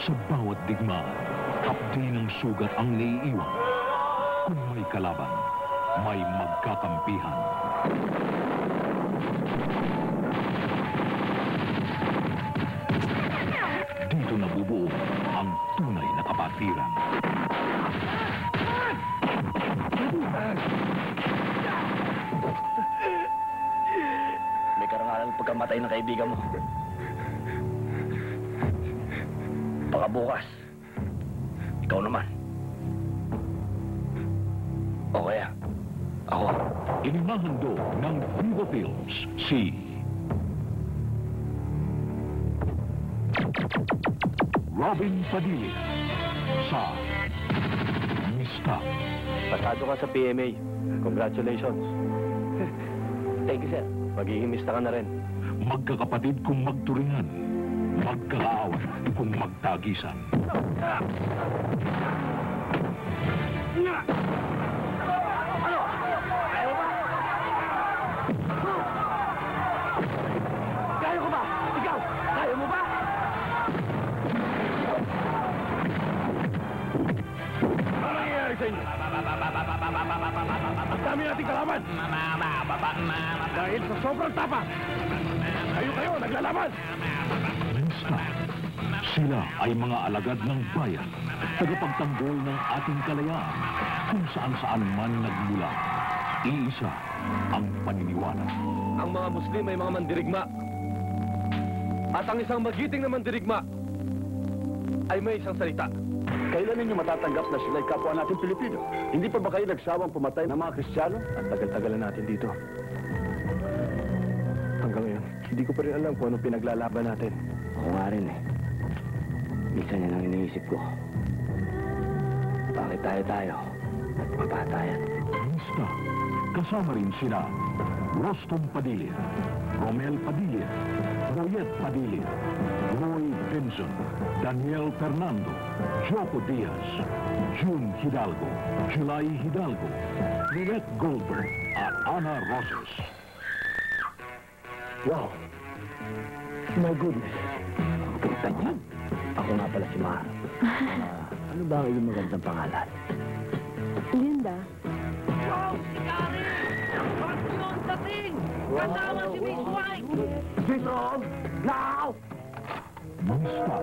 Sa bawat digmaan, hapdi ng sugat ang naiiwan. Kung may kalaban, may magkakampihan. Dito nabubuo ang tunay na kapatiran. May karangalan ng pagkamatay ng kaibigan mo. Baka bukas, ikaw naman. O kaya, ako. Inimahando ng Vivo Films si Robin Padilla sa Mista. Pasado ka sa PMA. Congratulations. Thank you, sir. Magiging mista ka na rin. Magkakapatid kung magturingan, magkakaaway kung magtagisan. Kaya ko ba? Ikaw, kaya mo ba? Ano nangyayari sa inyo? Ang dami nating kalaban! Dahil sa sobrang tapang, kayo naglalaban! Mista, sila ay mga alagad ng bayan, tagapagtanggol ng ating kalayaan, kung saan-saan man nagmula. Iisa ang paniniwala. Ang mga Muslim ay mga mandirigma. At ang isang magiting na mandirigma ay may isang salita. Kailan ninyo matatanggap na sila'y kapwa natin Pilipino? Hindi pa ba kayo nagsawang pumatay ng mga Kristiyano? Ang tagal-tagalan natin dito. Hanggang ngayon, hindi ko pa rin alam kung anong pinaglalaban natin. Ako nga rin eh. Minsan yan ang iniisip ko. Bakit tayo at mapatayan? Mista, kasama rin sina Rostom Padilla, Romel Padilla, Royet Padilla, Roy Benson, Daniel Fernando, Joko Diaz, June Hidalgo, July Hidalgo, Lynette Goldberg, at Ana Roses. Wow! My goodness! Ganyan. Ako nga pala si Mar. Ano ba ang iyong magandang pangalan? Linda. Wow! Si Karen! Ba't yun dating? Kasama si Miss White! Now! Mista,